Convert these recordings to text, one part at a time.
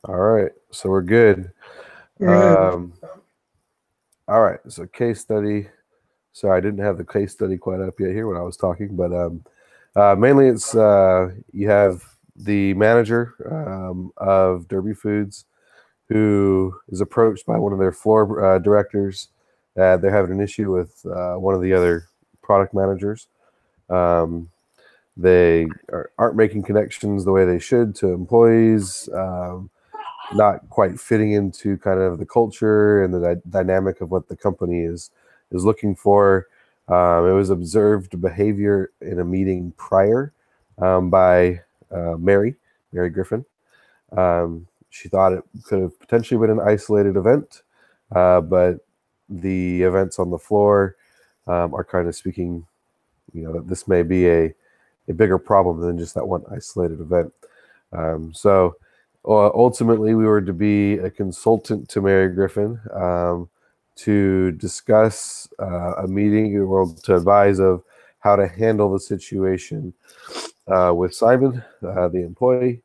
All right, so we're good. All right. All right, so case study. Sorry, I didn't have the case study quite up yet here when I was talking, but mainly it's you have the manager of Derby Foods who is approached by one of their floor directors. They're having an issue with one of the other product managers. Um, aren't making connections the way they should to employees. Not quite fitting into kind of the culture and the dynamic of what the company is looking for. It was observed behavior in a meeting prior by Mary Griffin. She thought it could have potentially been an isolated event, but the events on the floor are kind of speaking, that this may be a bigger problem than just that one isolated event. So ultimately, we were to be a consultant to Mary Griffin to discuss a meeting or to advise of how to handle the situation with Simon, the employee,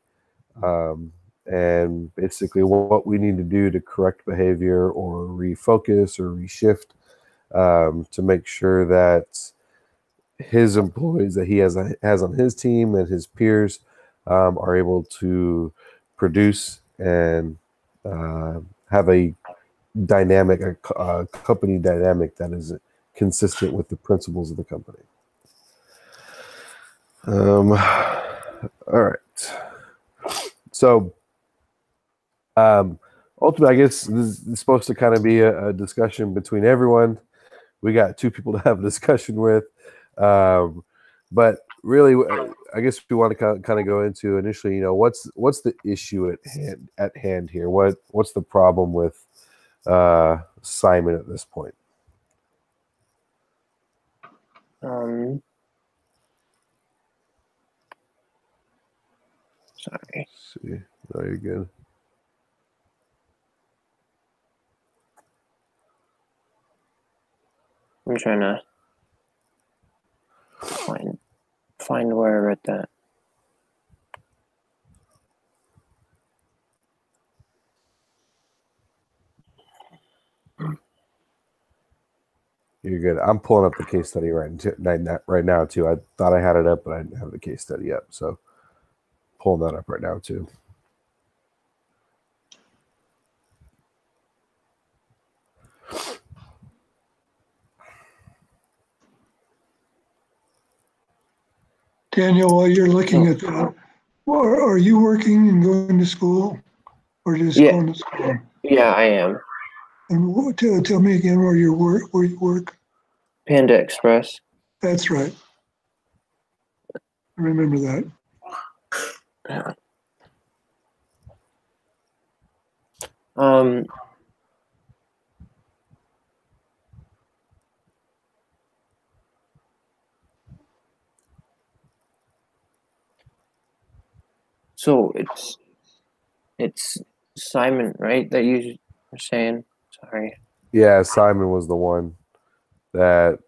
um, and basically what we need to do to correct behavior or refocus or reshift to make sure that his employees that he has on his team and his peers are able to produce and have a dynamic, a company dynamic that is consistent with the principles of the company. All right. So ultimately, I guess this is supposed to kind of be a discussion between everyone. We got two people to have a discussion with. But really, I guess we want to kind of go into initially, what's the issue at hand here? What's the problem with Simon at this point? Sorry. Let's see, no, you're good. I'm trying to find where I read that. You're good. I'm pulling up the case study right now too. I thought I had it up, but I didn't have the case study up. So pulling that up right now too. Daniel, while you're looking at that, are you working and going to school, or just Yeah, going to school? yeah, I am. And tell me again where you work. Panda Express. That's right. I remember that. Yeah. Um. So it's Simon, right? That you were saying. Sorry. Yeah, Simon was the one that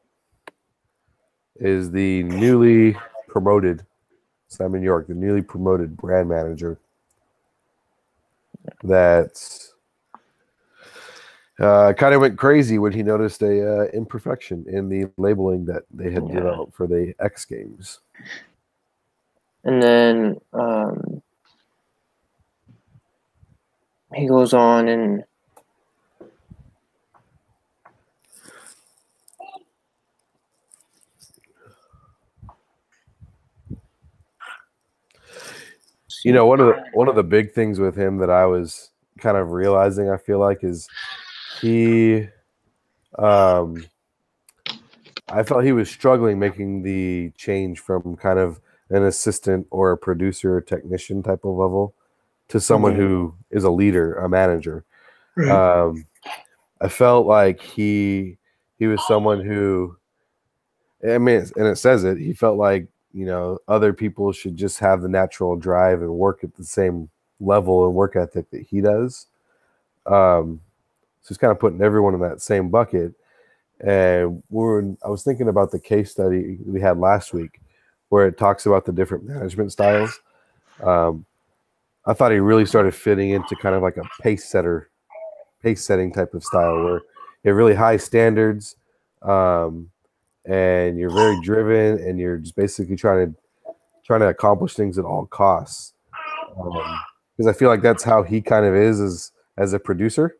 is the newly promoted Simon York, the newly promoted brand manager. That kind of went crazy when he noticed a imperfection in the labeling that they had developed for the X Games. And then he goes on and one of the big things with him that I was kind of realizing, I feel like, is he I felt he was struggling making the change from kind of an assistant or a producer or technician type of level to someone who is a leader, a manager. Right. I felt like he was someone who, I mean, and it says it. He felt like other people should just have the natural drive and work at the same level and work ethic that he does. So he's kind of putting everyone in that same bucket. And I was thinking about the case study we had last week, where it talks about the different management styles. Um, I thought he really started fitting into kind of like a pace setting type of style where you have really high standards, and you're very driven, and you're just basically trying to accomplish things at all costs. Because I feel like that's how he kind of is as a producer.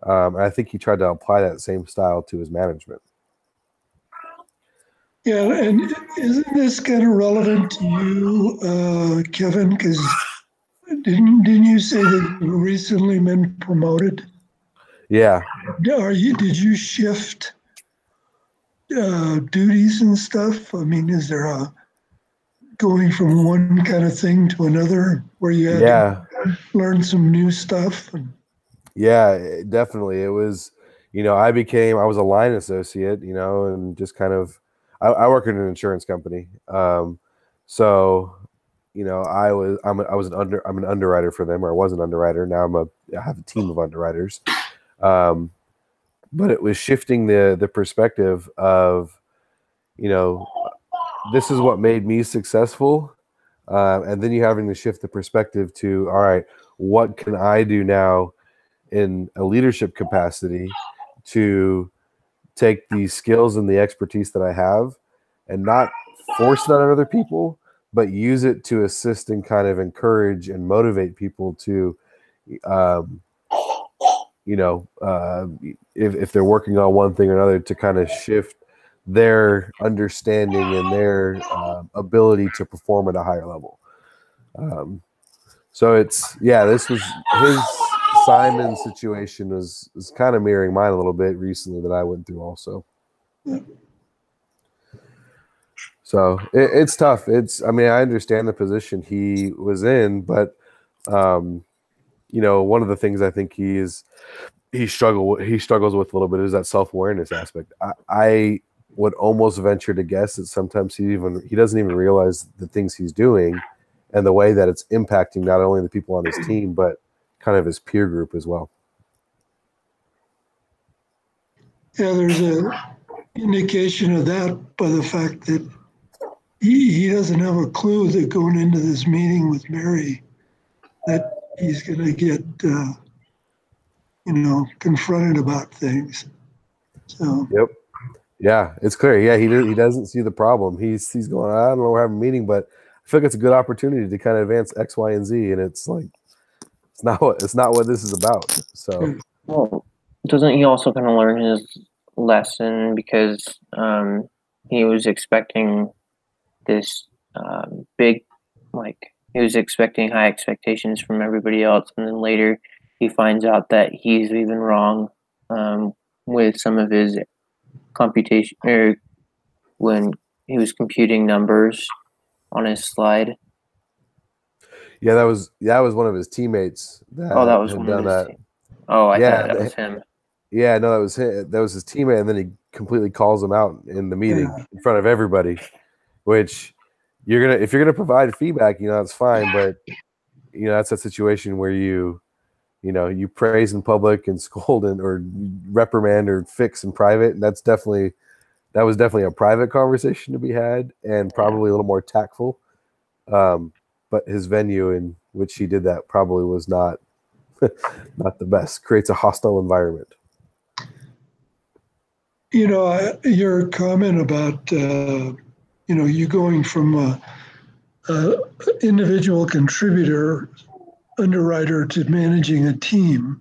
And I think he tried to apply that same style to his management. Yeah, and isn't this kind of relevant to you, Kevin? Because didn't you say that you recently been promoted? Yeah, Did you shift duties and stuff? I mean, is there a going from one kind of thing to another where you had yeah, to learn some new stuff? yeah, definitely. It was, I was a line associate, and just kind of, I work in an insurance company. So, I'm an underwriter for them, or I was an underwriter. Now I have a team of underwriters. But it was shifting the perspective of, this is what made me successful. And then you having to shift the perspective to, all right, what can I do now in a leadership capacity to take these skills and the expertise that I have and not force it on other people, but use it to assist and kind of encourage and motivate people to, if they're working on one thing or another, to kind of shift their understanding and their ability to perform at a higher level. So this was his Simon situation is kind of mirroring mine a little bit recently that I went through also. So it's tough. I understand the position he was in, but one of the things I think he struggles with a little bit is that self-awareness aspect. I would almost venture to guess that sometimes he doesn't even realize the things he's doing and the way that it's impacting not only the people on his team, but kind of his peer group as well. Yeah, there's a indication of that by the fact that he doesn't have a clue that going into this meeting with Mary that he's going to get, confronted about things. So. Yep. Yeah, it's clear. Yeah, he doesn't see the problem. He's going, I don't know, we're having a meeting, but I feel like it's a good opportunity to kind of advance X, Y, and Z, and it's like it's not what this is about. So, well, doesn't he also kind of learn his lesson because he was expecting this big, like he was expecting high expectations from everybody else, and then later he finds out that he's even wrong with some of his computation, or when he was computing numbers on his slide. Yeah, that was one of his teammates that had done that. Oh, I thought that was him. Yeah, no, that was him. That was his teammate, and then he completely calls him out in the meeting in front of everybody. Which if you're gonna provide feedback, that's fine, but that's a situation where you praise in public and scold or reprimand or fix in private, and that was definitely a private conversation to be had, and probably a little more tactful. But his venue in which he did that probably was not the best. Creates a hostile environment. Your comment about you going from a individual contributor, underwriter, to managing a team,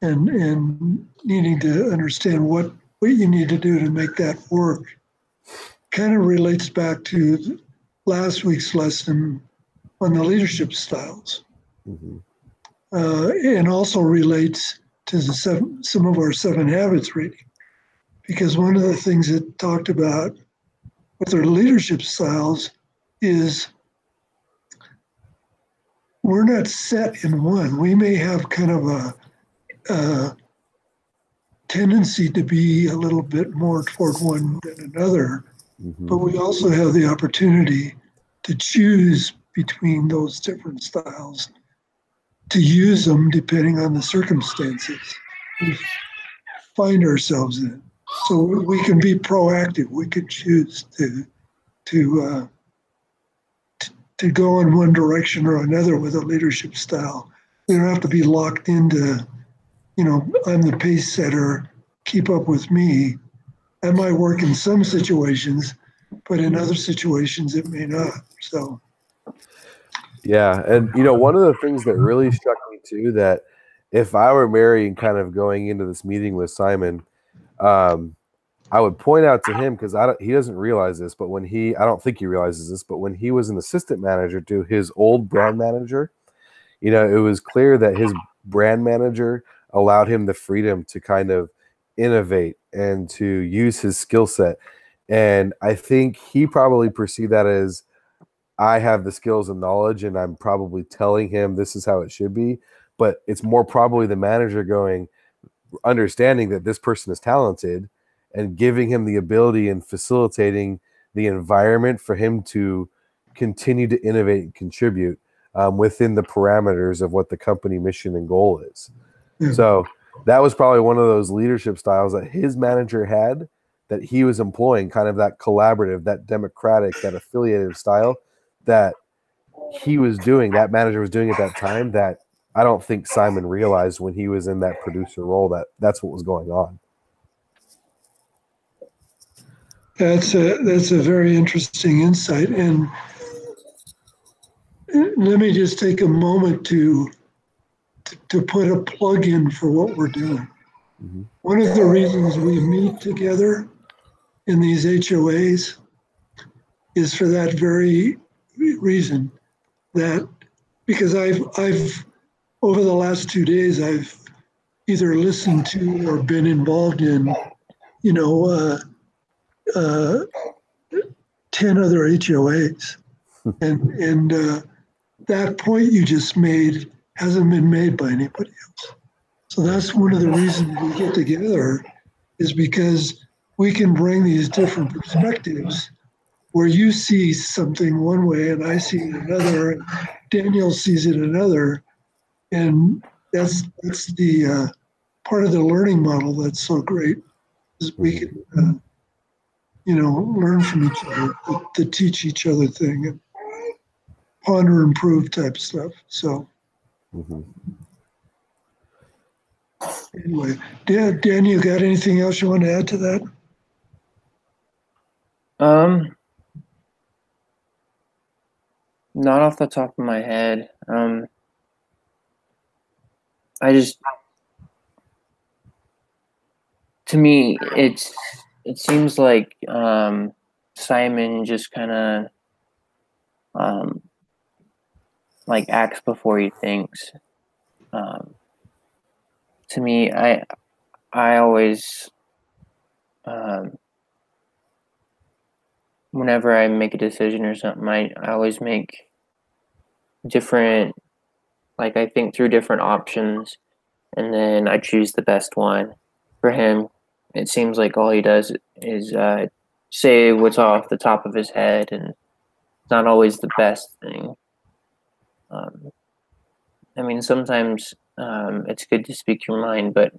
and needing to understand what you need to do to make that work, kind of relates back to last week's lesson on the leadership styles, and also relates to some of our 7 habits reading, because one of the things it talked about with our leadership styles is we're not set in one. We may have kind of a tendency to be a little bit more toward one than another, but we also have the opportunity to choose between those different styles, to use them depending on the circumstances we find ourselves in. So we can be proactive. We could choose to to go in one direction or another with a leadership style. We don't have to be locked into, I'm the pace setter, keep up with me. That might work in some situations, but in other situations it may not. So yeah, and one of the things that really struck me too, that if I were Mary and kind of going into this meeting with Simon, I would point out to him, because he doesn't realize this, but I don't think he realizes this, but when he was an assistant manager to his old brand manager, it was clear that his brand manager allowed him the freedom to kind of innovate and to use his skill set. And I think he probably perceived that as, I have the skills and knowledge, and I'm probably telling him this is how it should be. But it's more probably the manager understanding that this person is talented and giving him the ability and facilitating the environment for him to continue to innovate and contribute within the parameters of what the company mission and goal is. Mm-hmm. So that was probably one of those leadership styles that his manager had, that he was employing, kind of that collaborative, that democratic, that affiliative style that he was doing, that manager was doing at that time, that I don't think Simon realized when he was in that producer role that that's what was going on. That's a very interesting insight. And let me just take a moment to put a plug in for what we're doing. Mm-hmm. One of the reasons we meet together in these HOAs is for that very reason, that because I've over the last 2 days, I've either listened to or been involved in, 10 other HOAs. And that point you just made hasn't been made by anybody else. So that's one of the reasons we get together, is because we can bring these different perspectives where you see something one way and I see it another, and Daniel sees it another. And that's the part of the learning model that's so great, is we can, learn from each other, the teach each other thing, and ponder, improve type stuff. So anyway, Dan, you got anything else you want to add to that? Not off the top of my head. To me, it seems like Simon just kind of like acts before he thinks. To me, I always, whenever I make a decision or something, I always make different, like I think through different options, and then I choose the best one. For him, it seems like all he does is say what's off the top of his head, and it's not always the best thing. I mean, sometimes it's good to speak your mind, but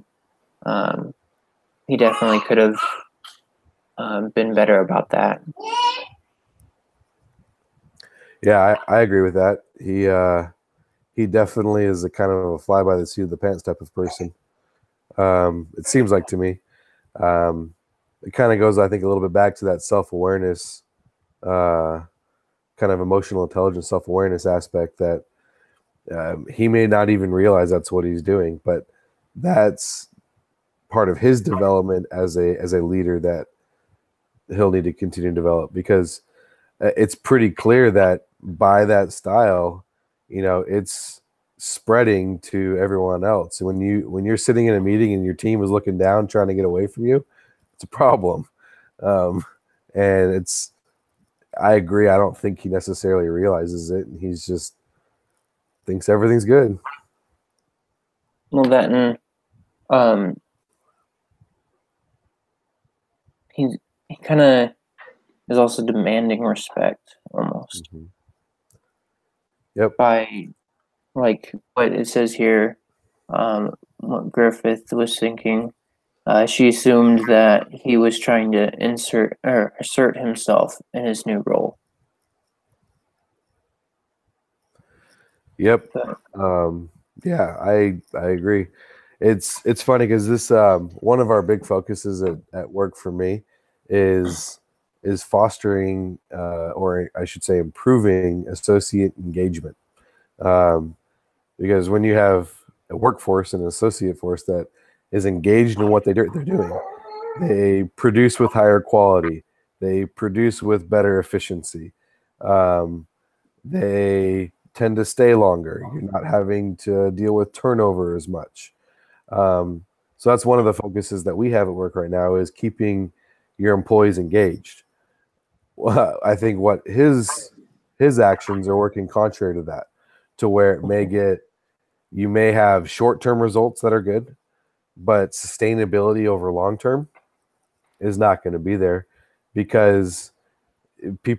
he definitely could have been better about that. Yeah, I agree with that. He definitely is a kind of a fly by the seat of the pants type of person. It seems like to me. It kind of goes, I think, a little bit back to that self-awareness, kind of emotional intelligence, self-awareness aspect that he may not even realize that's what he's doing, but that's part of his development as a leader that he'll need to continue to develop, because it's pretty clear that by that style, it's spreading to everyone else. And when you're sitting in a meeting and your team is looking down trying to get away from you, it's a problem. And I agree. I don't think he necessarily realizes it, and he's just thinks everything's good. Well, that and he kind of is also demanding respect almost. Mm-hmm. Yep. By like what it says here, what Griffith was thinking, she assumed that he was trying to assert himself in his new role. Yep. So, Yeah, I agree. It's funny because this one of our big focuses at work for me is fostering or I should say improving associate engagement. Um, because when you have a workforce and an associate force that is engaged in what they're doing, they produce with higher quality, they produce with better efficiency. Um, they tend to stay longer. You're not having to deal with turnover as much. Um, so that's one of the focuses that we have at work right now is keeping your employees engaged. Well, I think what his actions are working contrary to that, to where it may get you may have short term results that are good, but sustainability over long term is not going to be there because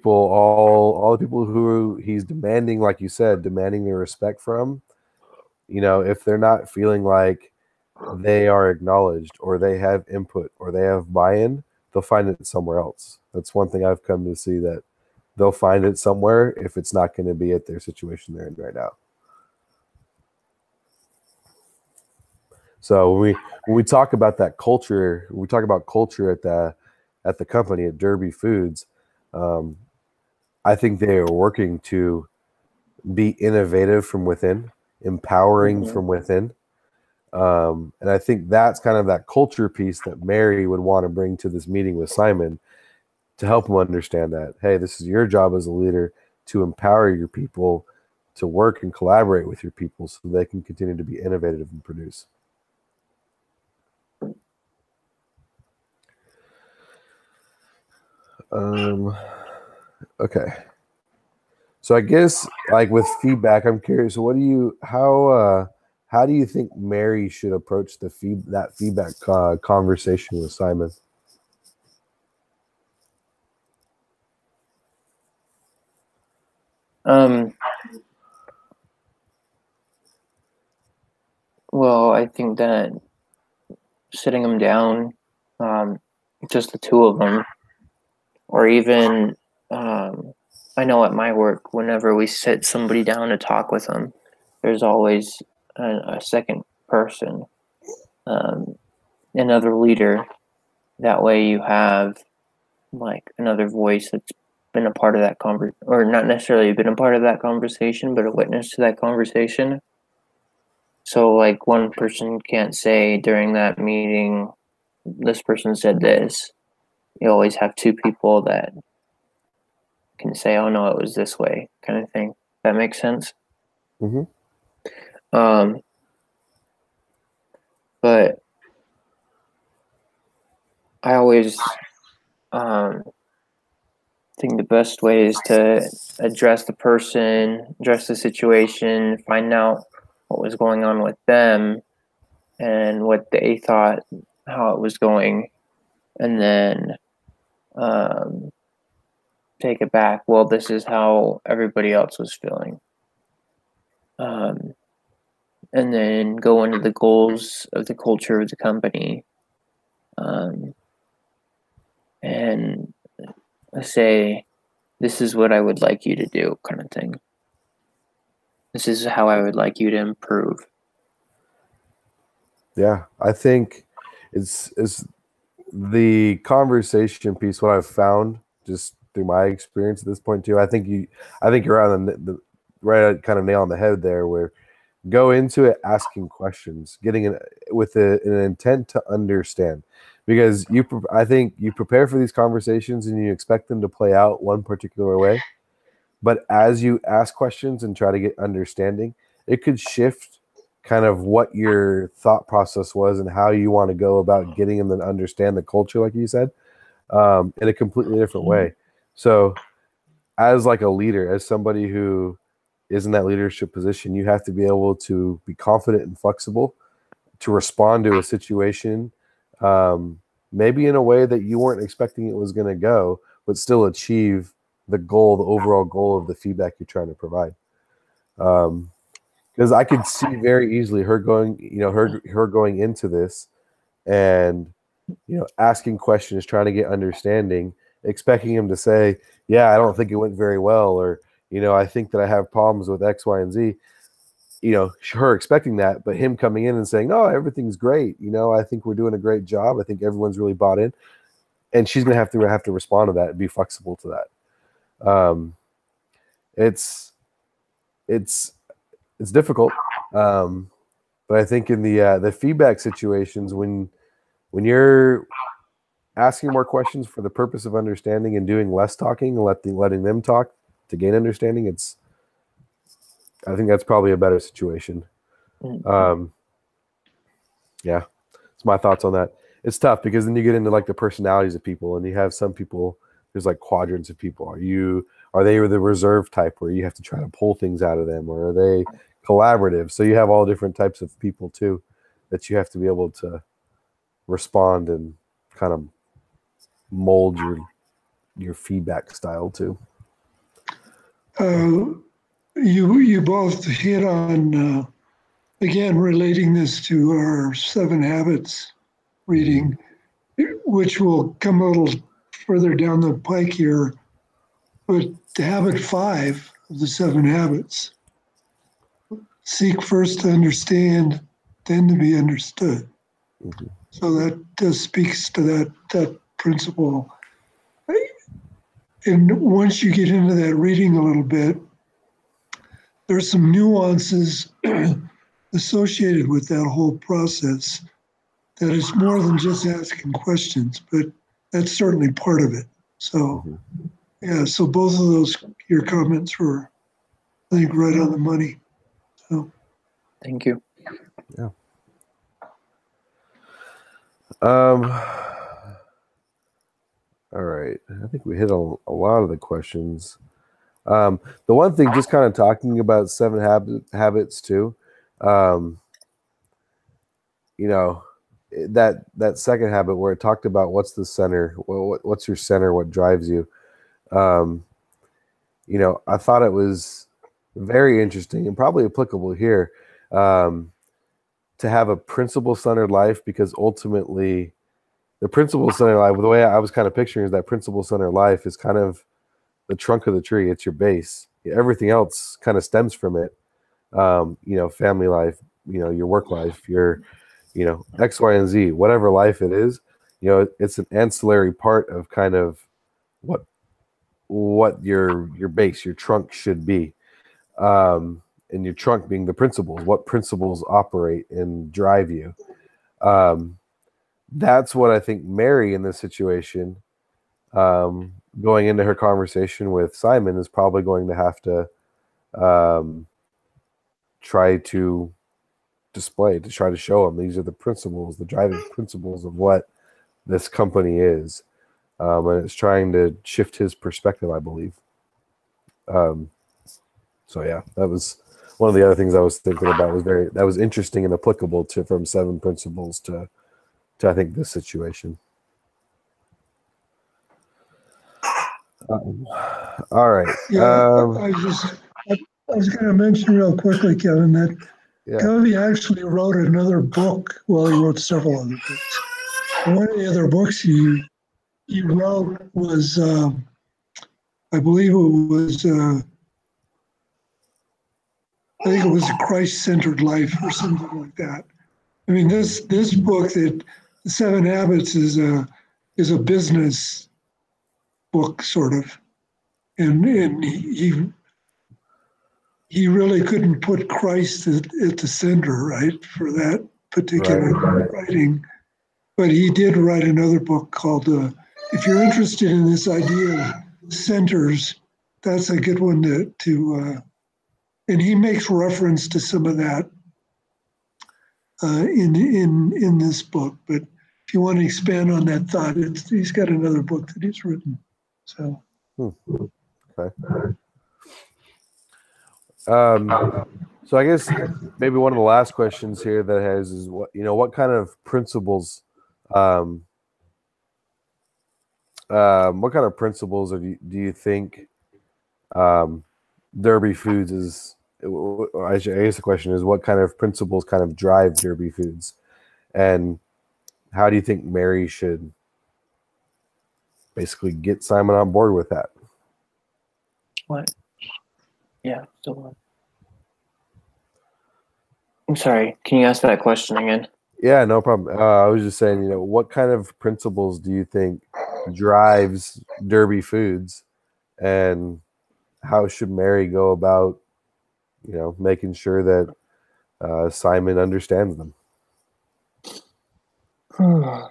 all the people who he's demanding, like you said, demanding their respect from, if they're not feeling like they are acknowledged or they have input or they have buy-in, they'll find it somewhere else. That's one thing I've come to see, that they'll find it somewhere if it's not going to be at their situation they're in right now. So when we talk about that culture, when we talk about culture at the company at Derby Foods, um, I think they are working to be innovative from within, empowering mhm. from within. And I think that's kind of that culture piece that Mary would want to bring to this meeting with Simon to help him understand that, hey, this is your job as a leader to empower your people to work and collaborate with your people so they can continue to be innovative and produce. Okay. So I guess like with feedback, I'm curious, how do you think Mary should approach that feedback conversation with Simon? Um, well, I think that sitting them down, um, just the two of them, or even, um, I know at my work, whenever we sit somebody down to talk with them, there's always a second person, um, another leader. That way you have like another voice that's been a part of that or not necessarily been a part of that conversation, but a witness to that conversation. So like one person can't say during that meeting, this person said this. You always have two people that can say, "Oh no, it was this way," kind of thing. That makes sense. Mm-hmm. Um, but I always think the best way is to address the person, address the situation, find out what was going on with them and what they thought, how it was going, and then um, take it back. Well, this is how everybody else was feeling. And then go into the goals of the culture of the company, and say, this is what I would like you to do, kind of thing. This is how I would like you to improve. Yeah, I think it's the conversation piece. What I've found just through my experience at this point too. I think you're on the right kind of nail on the head there. Where go into it asking questions, getting an intent to understand, because I think you prepare for these conversations and you expect them to play out one particular way, but as you ask questions and try to get understanding, it could shift kind of what your thought process was and how you want to go about getting them to understand the culture, like you said, in a completely different way. So as like a leader, as somebody who is in that leadership position, you have to be able to be confident and flexible to respond to a situation, maybe in a way that you weren't expecting it was going to go, but still achieve the overall goal of the feedback you're trying to provide. Because I could see very easily her going into this and asking questions, trying to get understanding, expecting him to say, yeah, I don't think it went very well, or I think that I have problems with X, Y, and Z. her expecting that, but him coming in and saying, "No, everything's great. I think we're doing a great job. I think everyone's really bought in," and she's gonna have to respond to that and be flexible to that. It's difficult, but I think in the feedback situations, when you're asking more questions for the purpose of understanding and doing less talking and letting them talk to gain understanding, I think that's probably a better situation. Yeah, it's my thoughts on that. It's tough because then you get into like the personalities of people, and you have some people. There's like quadrants of people. Are they the reserve type where you have to try to pull things out of them, or are they collaborative? So you have all different types of people too that you have to be able to respond and kind of mold your feedback style to. You both hit on again relating this to our 7 Habits reading, which will come a little further down the pike here. But habit 5 of the 7 Habits: seek first to understand, then to be understood. Mm-hmm. So that speaks to that principle. And once you get into that reading a little bit, there's some nuances associated with that whole process that is more than just asking questions, but that's certainly part of it. So, yeah, so both of those, your comments were, I think, right on the money. So, thank you. Yeah. All right. I think we hit a lot of the questions. The one thing, just kind of talking about 7 habits too, that second habit where it talked about what's the center, what's your center, what drives you. I thought it was very interesting and probably applicable here, to have a principle-centered life, because ultimately the principle-centered life, the way I was kind of picturing is that principle-centered life is kind of the trunk of the tree. It's your base. Everything else kind of stems from it. Family life, your work life, your, X, Y, and Z, whatever life it is, it's an ancillary part of kind of what your base, your trunk should be. And your trunk being the principles, what principles operate and drive you. That's what I think Mary in this situation, going into her conversation with Simon, is probably going to have to try to display, to try to show him these are the principles, the driving principles of what this company is. And it's trying to shift his perspective, I believe. So yeah, that was one of the other things I was thinking about. That was interesting and applicable from 7 principles to I think this situation. All right. Yeah, I was going to mention real quickly, Kevin, that Covey actually wrote another book. Well, he wrote several other books. One of the other books he wrote was, I believe it was, I think it was A Christ-Centered Life or something like that. I mean, this book, that The 7 Habits, is a business book, sort of, and he really couldn't put Christ at the center, right, for that particular writing. But he did write another book called, if you're interested in this idea of centers, that's a good one to and he makes reference to some of that in this book. But if you want to expand on that thought, he's got another book that he's written. So. Okay. So I guess maybe one of the last questions here that has is what kind of principles, do you think Derby Foods is? I guess the question is, what kind of principles kind of drive Derby Foods, and how do you think Mary should basically get Simon on board with that? What? Yeah, so I'm sorry. Can you ask that question again? Yeah, no problem. I was just saying, what kind of principles do you think drives Derby Foods, and how should Mary go about, making sure that Simon understands them? That's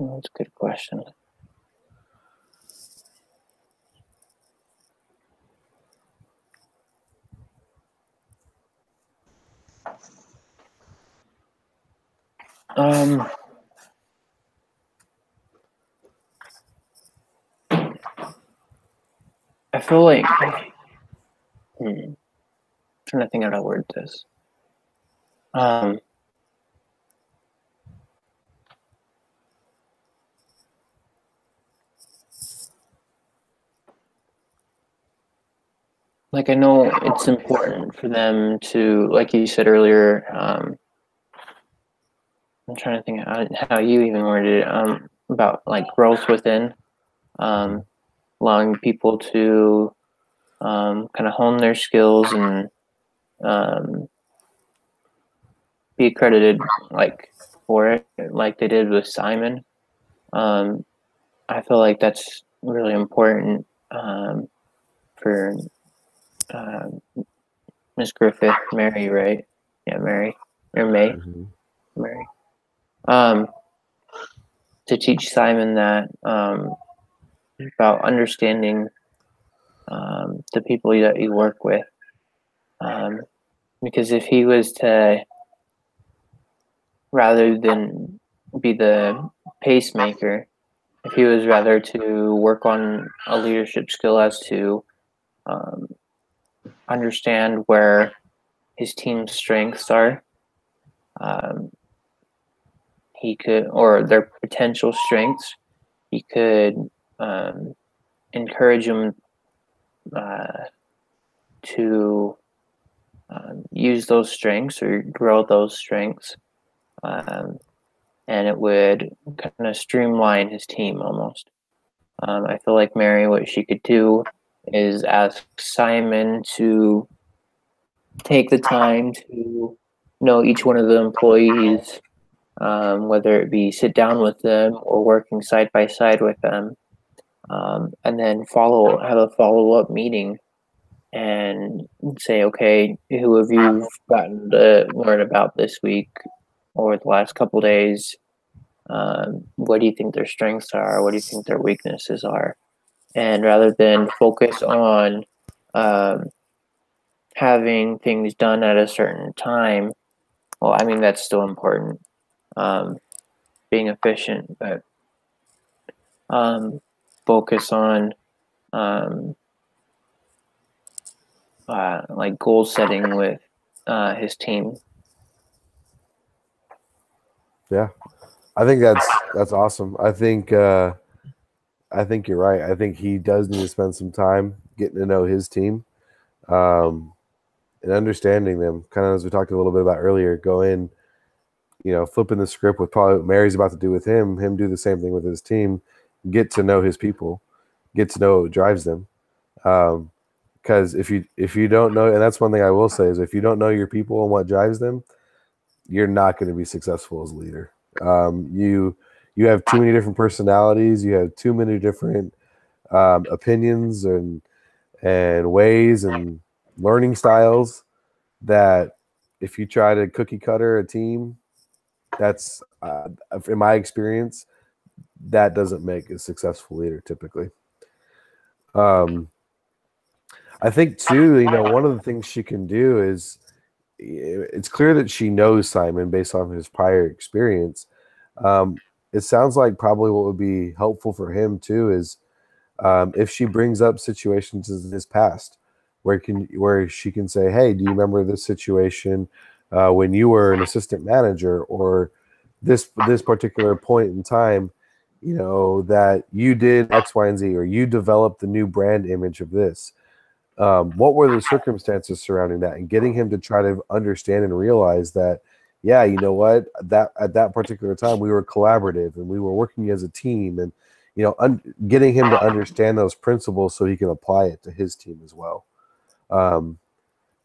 a good question. I feel like I'm trying to think how to word this. Like, I know it's important for them to, like you said earlier, I'm trying to think how you even worded it, about like growth within, allowing people to kind of hone their skills and be accredited like for it, like they did with Simon. I feel like that's really important for Miss Griffith, Mary, right? Yeah, Mary or May, Mm-hmm. Mary. To teach Simon that about understanding the people that you work with, because if he was to, rather than be the pacemaker, if he was rather to work on a leadership skill as to understand where his team's strengths are, he could, or their potential strengths, he could encourage him to use those strengths or grow those strengths, and it would kind of streamline his team almost. I feel like Mary, what she could do is ask Simon to take the time to know each one of the employees, whether it be sit down with them or working side by side with them, and then have a follow-up meeting and say, okay, who have you gotten to learn about this week or the last couple days? What do you think their strengths are? What do you think their weaknesses are? And rather than focus on having things done at a certain time, well, I mean, that's still important, being efficient, but focus on like goal setting with his team. Yeah, I think that's awesome. I think you're right. I think he does need to spend some time getting to know his team, and understanding them. Kind of as we talked a little bit about earlier, go in, flipping the script with probably what Mary's about to do with him do the same thing with his team, get to know his people, get to know what drives them. Because if you don't know, and that's one thing I will say, is if you don't know your people and what drives them, you're not going to be successful as a leader. You have too many different personalities. You have too many different opinions and ways and learning styles, that if you try to cookie cutter a team, that's in my experience, that doesn't make a successful leader typically. I think too, one of the things she can do is, it's clear that she knows Simon based on his prior experience. It sounds like probably what would be helpful for him too is, if she brings up situations in his past where she can say, hey, do you remember this situation when you were an assistant manager, or this particular point in time, that you did X, Y, and Z, or you developed the new brand image of this. What were the circumstances surrounding that, and getting him to try to understand and realize that, yeah, you know what, that at that particular time we were collaborative and we were working as a team, and getting him to understand those principles so he can apply it to his team as well.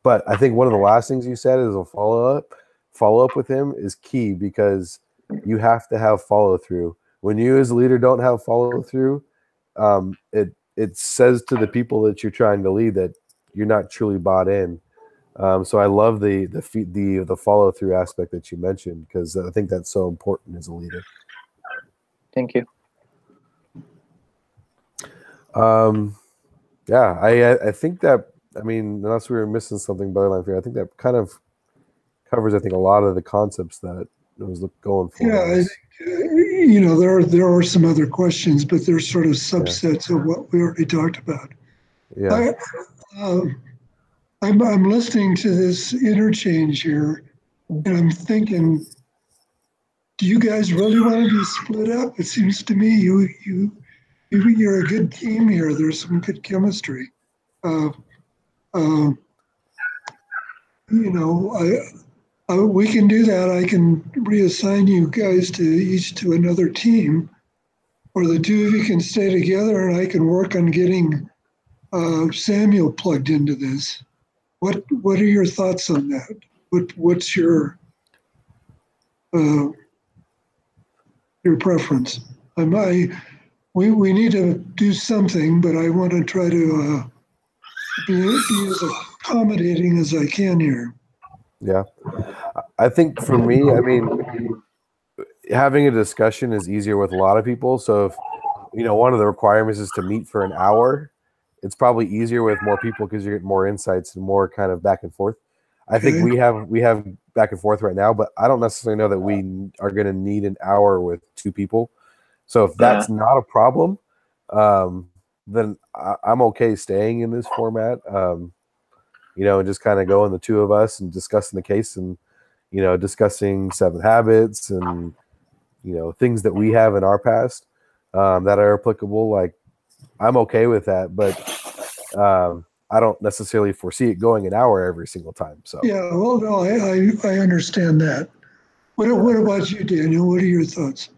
But I think one of the last things you said is a follow-up. follow up with him is key, because you have to have follow through. When you as a leader don't have follow through, it says to the people that you're trying to lead that you're not truly bought in. So I love the follow through aspect that you mentioned, because I think that's so important as a leader. Thank you. Yeah, I think that, I mean, unless we were missing something, Brother Lanfear, I think that kind of covers, I think, a lot of the concepts that I was going for. Yeah, I think, there are some other questions, but they're sort of subsets of what we already talked about. Yeah. I'm listening to this interchange here, and I'm thinking, do you guys really want to be split up? It seems to me you're a good team here. There's some good chemistry. Uh, uh, we can do that. I can reassign you guys each to another team, or the two of you can stay together, and I can work on getting Samuel plugged into this. What are your thoughts on that? What's your preference? We need to do something, but I want to try to be as accommodating as I can here. Yeah. I think for me, I mean, having a discussion is easier with a lot of people. So if, one of the requirements is to meet for an hour, it's probably easier with more people because you get more insights and more kind of back and forth. I think we have back and forth right now, but I don't necessarily know that we are going to need an hour with two people. So if that's not a problem, then I'm okay staying in this format. And just kind of going the two of us and discussing the case, and discussing 7 habits and things that we have in our past that are applicable. Like, I'm okay with that, but I don't necessarily foresee it going an hour every single time. So yeah, well, no, I understand that. What about you, Daniel? What are your thoughts?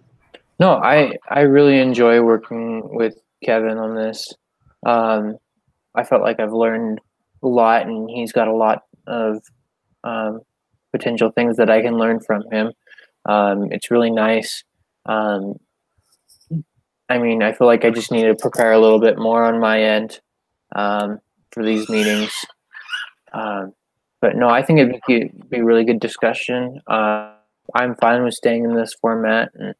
No, I really enjoy working with Kevin on this. I felt like I've learned a lot, and he's got a lot of potential things that I can learn from him. It's really nice. I mean, I feel like I just need to prepare a little bit more on my end for these meetings. But no, I think it'd be a really good discussion. I'm fine with staying in this format, and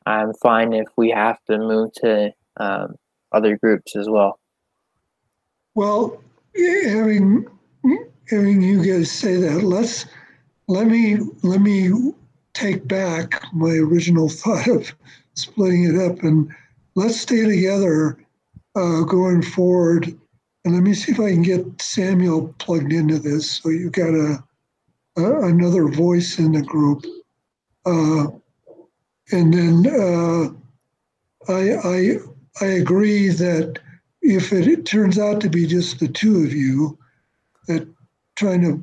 I'm fine if we have to move to other groups as well. Well, having you guys say that, let me take back my original thought of splitting it up, and let's stay together going forward. And let me see if I can get Samuel plugged into this, so you got another voice in the group. And then I agree that if it turns out to be just the two of you, that trying to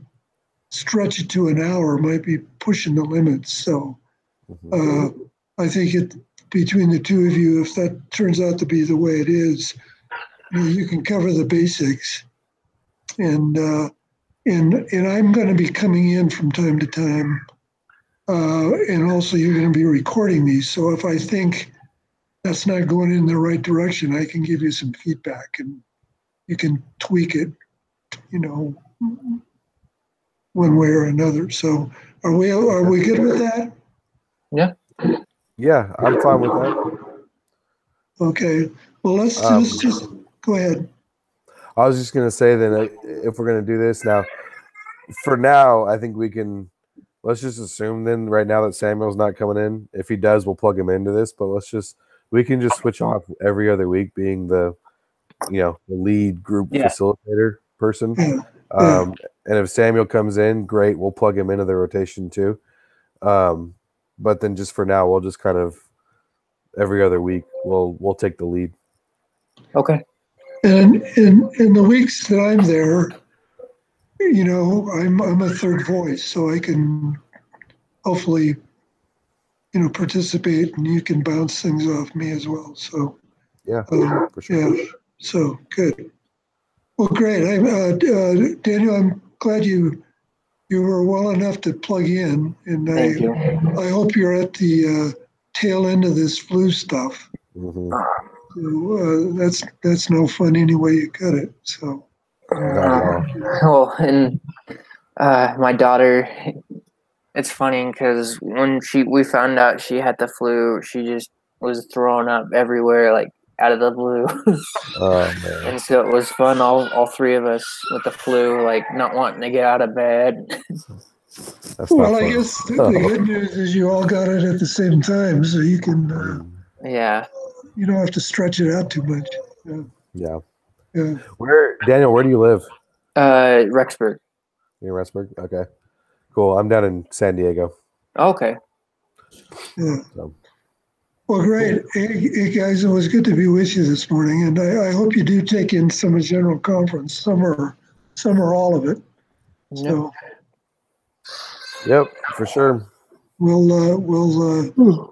stretch it to an hour might be pushing the limits. So I think between the two of you, if that turns out to be the way it is, you can cover the basics. And I'm going to be coming in from time to time. And also you're going to be recording these. So if I think that's not going in the right direction, I can give you some feedback, and you can tweak it, one way or another. So are we good with that? Yeah. Yeah, I'm fine with that. Okay. Well, let's just go ahead. I was just going to say that if we're going to do this now, for now, I think let's just assume then right now that Samuel's not coming in. If he does, we'll plug him into this, but we can just switch off every other week being the lead group facilitator person. And if Samuel comes in, great, we'll plug him into the rotation too. But then just for now, we'll just kind of every other week we'll take the lead. Okay. And in the weeks that I'm there, I'm a third voice, so I can hopefully participate, and you can bounce things off me as well. So yeah, for sure. Yeah, so good. Well, great. Daniel, I'm glad you You were well enough to plug in, and Thank you. I hope you're at the tail end of this flu stuff. Mhm. So, that's no fun any way you cut it. So Not at all. Well, and my daughter, it's funny because when we found out she had the flu, she just was throwing up everywhere, like out of the blue. Oh man, And so it was fun, all three of us with the flu, like not wanting to get out of bed. that's well, not I fun. guess the good news is you all got it at the same time, so you can Yeah. you don't have to stretch it out too much. Yeah. Yeah. Daniel, where do you live? Rexburg. Near Rexburg? Okay. Cool. I'm down in San Diego. Okay. Yeah. So. Well, great. Hey, guys, it was good to be with you this morning, and I hope you do take in some of General Conference, some or all of it. So Yep, for sure. we'll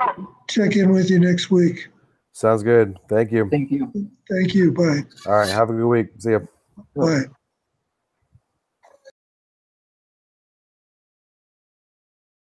check in with you next week. Sounds good. Thank you. Thank you. Thank you. Bye. All right. Have a good week. See ya. Bye.